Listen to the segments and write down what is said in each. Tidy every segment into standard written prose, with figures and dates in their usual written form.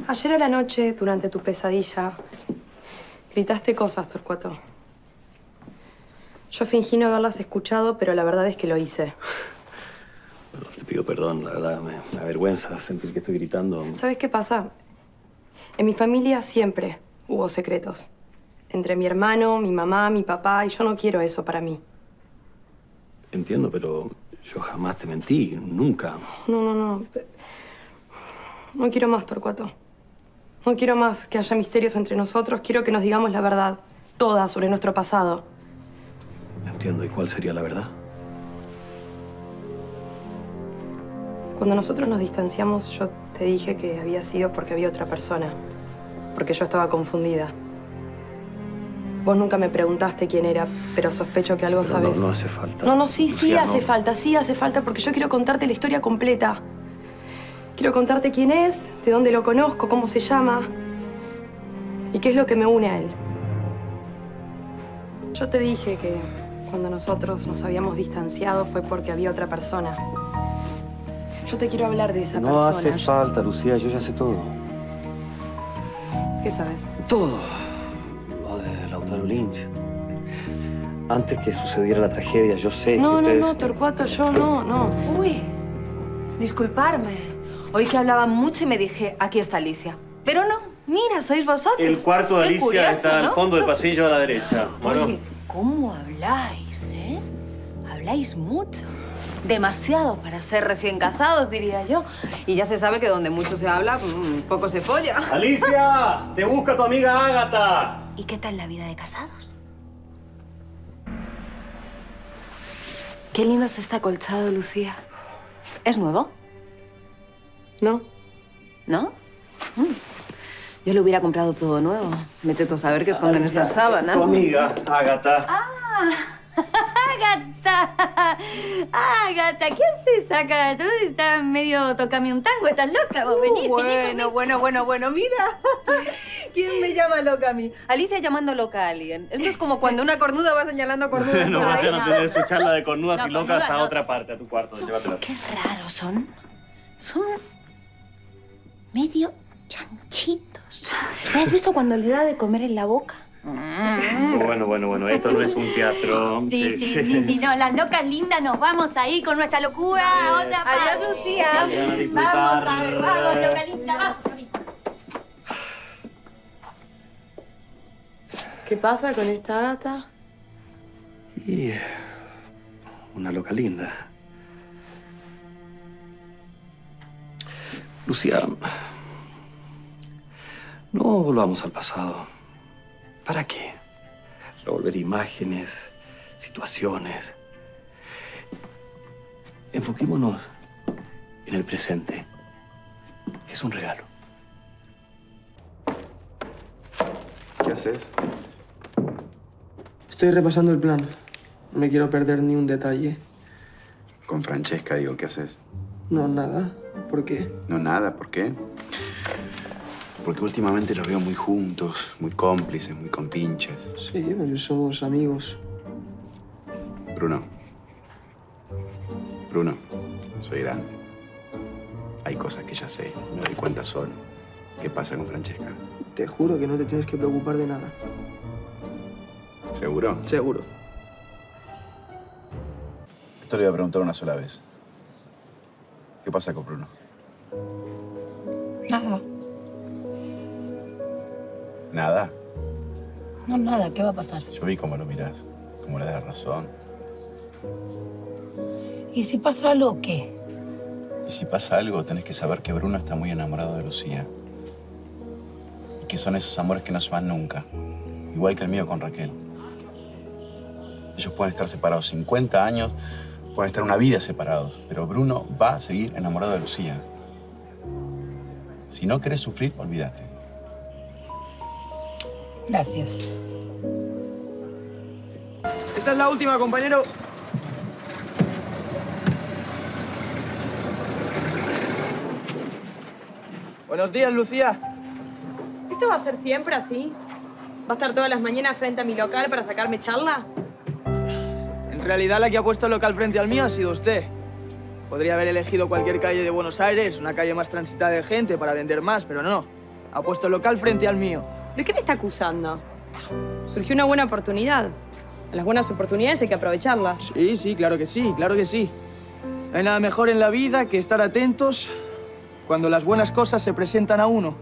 Ayer a la noche, durante tu pesadilla, gritaste cosas, Torcuato. Yo fingí no haberlas escuchado, pero la verdad es que lo hice. Bueno, te pido perdón, la verdad, me avergüenza sentir que estoy gritando. ¿Sabes qué pasa? En mi familia siempre hubo secretos. Entre mi hermano, mi mamá, mi papá, y yo no quiero eso para mí. Entiendo, pero yo jamás te mentí, nunca. No. No quiero más, Torcuato. No quiero más que haya misterios entre nosotros. Quiero que nos digamos la verdad, toda, sobre nuestro pasado. Entiendo, ¿y cuál sería la verdad? Cuando nosotros nos distanciamos, yo te dije que había sido porque había otra persona. Porque yo estaba confundida. Vos nunca me preguntaste quién era, pero sospecho que algo Pero sabes. No hace falta. No, sí Lucía, hace falta, sí hace falta, porque yo quiero contarte la historia completa. Quiero contarte quién es, de dónde lo conozco, cómo se llama y qué es lo que me une a él. Yo te dije que cuando nosotros nos habíamos distanciado fue porque había otra persona. Yo te quiero hablar de esa persona. No hace falta, Lucía, yo ya sé todo. ¿Qué sabes? Todo. Lo de Lautaro Lynch. Antes que sucediera la tragedia, yo sé que ustedes... No, Torcuato, yo no. Uy, disculparme. Oí que hablaban mucho y me dije, aquí está Alicia. Pero no, mira, sois vosotros. El cuarto de Qué Alicia curioso, está ¿no? al fondo del pasillo a la derecha. Bueno, Oye, ¿cómo habláis, eh? Habláis mucho. Demasiado para ser recién casados, diría yo. Y ya se sabe que donde mucho se habla, poco se folla. ¡Alicia! ¡Te busca tu amiga Ágata! ¿Y qué tal la vida de casados? Qué lindo es este acolchado, Lucía. ¿Es nuevo? ¿No? ¿No? Yo le hubiera comprado todo nuevo. Vete tú a saber qué esconden estas sábanas. Tu amiga Ágata. ¡Ágata! ¡Ágata! ¿Qué haces acá? Tú estás medio tocame un tango, estás loca, vos venís. Bueno, mira. ¿Quién me llama loca a mí? Alicia llamando loca a alguien. Esto es como cuando una cornuda va señalando cornudas. No por vas ahí. a tener su charla de cornudas No, y locas cornuda a no. otra parte, a tu cuarto. Llévatela. Qué raros son. Son medio chanchitos. ¿Me has visto cuando le da de comer en la boca? Bueno, esto no es un teatro. Sí, no, las locas lindas nos vamos ahí con nuestra locura a otra parte. Adiós, Lucía. Vayan a disfrutar. Vamos, loca linda, vamos. ¿Qué pasa con esta gata? Y... una loca linda. Lucía, no volvamos al pasado. ¿Para qué? Revolver imágenes, situaciones. Enfoquémonos en el presente, que es un regalo. ¿Qué haces? Estoy repasando el plan. No me quiero perder ni un detalle. Con Francesca, digo, ¿qué haces? No, nada. ¿Por qué? No, nada, ¿por qué? Porque últimamente los veo muy juntos, muy cómplices, muy compinches. Sí, pues somos amigos. Bruno, soy grande. Hay cosas que ya sé, me doy cuenta solo. ¿Qué pasa con Francesca? Te juro que no te tienes que preocupar de nada. ¿Seguro? Seguro. Esto le voy a preguntar una sola vez. ¿Qué pasa con Bruno? Nada. ¿Nada? No, nada. ¿Qué va a pasar? Yo vi cómo lo mirás, cómo le das razón. ¿Y si pasa algo, qué? Y si pasa algo, tenés que saber que Bruno está muy enamorado de Lucía. Y que son esos amores que no se van nunca. Igual que el mío con Raquel. Ellos pueden estar separados 50 años, pueden estar una vida separados, pero Bruno va a seguir enamorado de Lucía. Si no querés sufrir, olvídate. Gracias. Esta es la última, compañero. Buenos días, Lucía. ¿Esto va a ser siempre así? ¿Va a estar todas las mañanas frente a mi local para sacarme charla? En realidad, la que ha puesto el local frente al mío ha sido usted. Podría haber elegido cualquier calle de Buenos Aires, una calle más transitada de gente para vender más, pero no. Ha puesto el local frente al mío. ¿De qué me está acusando? Surgió una buena oportunidad. A las buenas oportunidades hay que aprovecharlas. Sí, sí, claro que sí, claro que sí. No hay nada mejor en la vida que estar atentos cuando las buenas cosas se presentan a uno.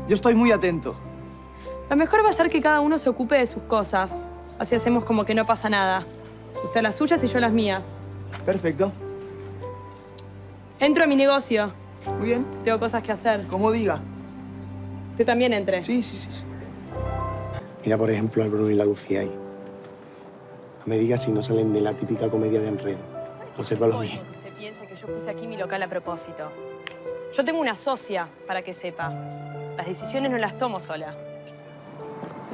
Yo estoy muy atento. Lo mejor va a ser que cada uno se ocupe de sus cosas. Así hacemos como que no pasa nada. Usted las suyas y yo las mías. Perfecto. Entro a mi negocio. Muy bien. Tengo cosas que hacer. Como diga. Usted también entre. Sí, sí, sí, sí. Mira, por ejemplo, al Bruno y la Lucía ahí. No me digas si no salen de la típica comedia de enredo. Obsérvalo bien. Que usted piense que yo puse aquí mi local a propósito. Yo tengo una socia, para que sepa. Las decisiones no las tomo sola.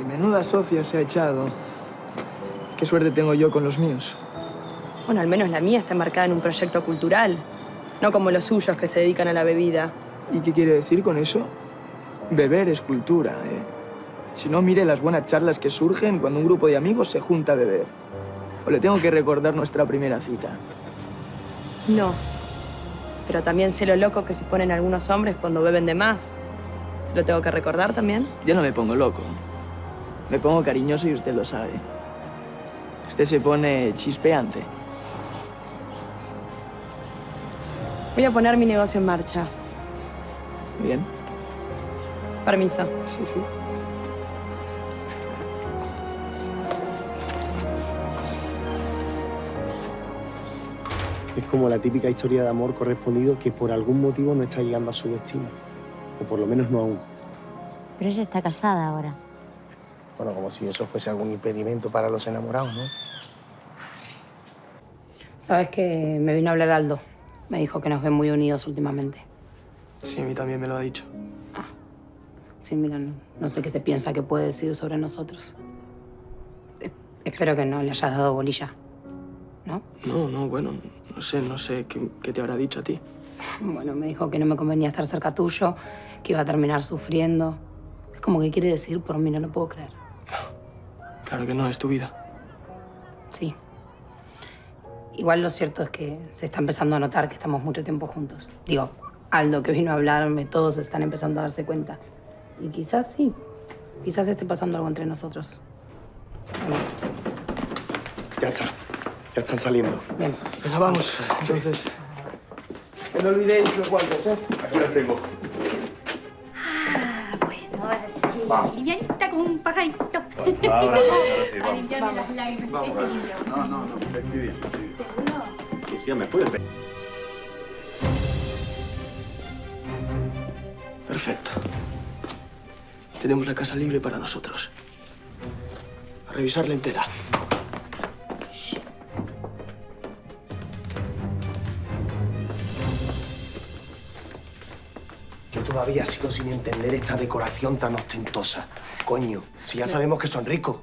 Y menuda socia se ha echado. Qué suerte tengo yo con los míos. Bueno, al menos la mía está enmarcada en un proyecto cultural. No como los suyos que se dedican a la bebida. ¿Y qué quiere decir con eso? Beber es cultura, ¿eh? Si no, mire las buenas charlas que surgen cuando un grupo de amigos se junta a beber. O le tengo que recordar nuestra primera cita. No. Pero también sé lo loco que se ponen algunos hombres cuando beben de más. ¿Se lo tengo que recordar también? Yo no me pongo loco. Me pongo cariñoso y usted lo sabe. Usted se pone chispeante. Voy a poner mi negocio en marcha. Bien. Permiso. Sí, sí. Es como la típica historia de amor correspondido que por algún motivo no está llegando a su destino. O por lo menos no aún. Pero ella está casada ahora. Bueno, como si eso fuese algún impedimento para los enamorados, ¿no? Sabes que me vino a hablar Aldo. Me dijo que nos ven muy unidos últimamente. Sí, a mí también me lo ha dicho. Sí, mira, no sé qué se piensa que puede decir sobre nosotros. Espero que no le hayas dado bolilla, ¿no? No, bueno, no sé qué te habrá dicho a ti. Bueno, me dijo que no me convenía estar cerca tuyo, que iba a terminar sufriendo. Es como que quiere decir por mí, no lo puedo creer. Claro que no, es tu vida. Sí. Igual lo cierto es que se está empezando a notar que estamos mucho tiempo juntos. Digo, Aldo que vino a hablarme, todos están empezando a darse cuenta. Y quizás sí, quizás esté pasando algo entre nosotros. Bueno, Ya están saliendo. bien. Venga, vamos. Entonces, que no olvidéis los guantes, ¿eh? Aquí los tengo. Bueno, ahora sí. Livianita como un pajarito. Ahora sí, A vamos. limpiarme las lágrimas. Este libro. No, estoy bien. Lucía, ¿me puedes ver? Perfecto. Tenemos la casa libre para nosotros. A revisarla entera. Yo todavía sigo sin entender esta decoración tan ostentosa. Coño, si ya sabemos que son ricos.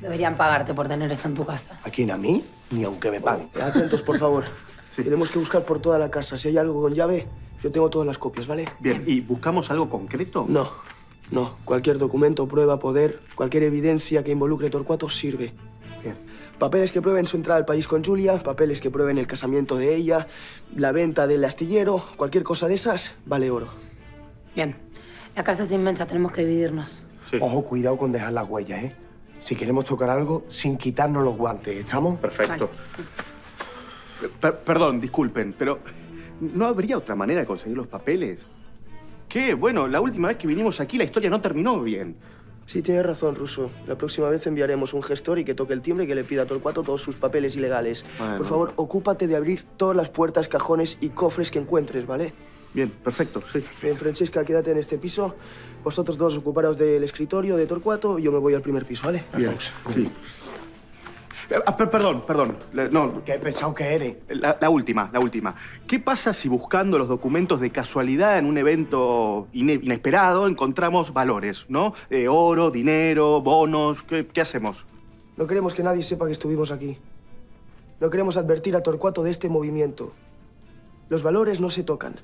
Deberían pagarte por tener esto en tu casa. ¿A quién? ¿A mí? Ni aunque me paguen. Atentos, por favor. Tenemos que buscar por toda la casa. Si hay algo con llave, yo tengo todas las copias, ¿vale? Bien, ¿y buscamos algo concreto? No. Cualquier documento, prueba, poder, cualquier evidencia que involucre Torcuato sirve. Bien. Papeles que prueben su entrada al país con Julia, papeles que prueben el casamiento de ella, la venta del astillero, cualquier cosa de esas, vale oro. Bien. La casa es inmensa, tenemos que dividirnos. Sí. Ojo, cuidado con dejar las huellas, ¿eh? Si queremos tocar algo, sin quitarnos los guantes, ¿estamos? Perfecto. Perdón, disculpen, pero ¿no habría otra manera de conseguir los papeles? ¿Qué? Bueno, la última vez que vinimos aquí la historia no terminó bien. Sí, tienes razón, Russo. La próxima vez enviaremos un gestor y que toque el timbre y que le pida a Torcuato todos sus papeles ilegales. Bueno. Por favor, ocúpate de abrir todas las puertas, cajones y cofres que encuentres, ¿vale? Bien, perfecto, sí. Bien, Francesca, quédate en este piso. Vosotros dos ocuparos del escritorio de Torcuato y yo me voy al primer piso, ¿vale? Bien, sí. Perdón. No, Qué pesado que eres. la última. ¿Qué pasa si buscando los documentos de casualidad en un evento inesperado encontramos valores, ¿no? Oro, dinero, bonos. ¿Qué hacemos? No queremos que nadie sepa que estuvimos aquí. No queremos advertir a Torcuato de este movimiento. Los valores no se tocan.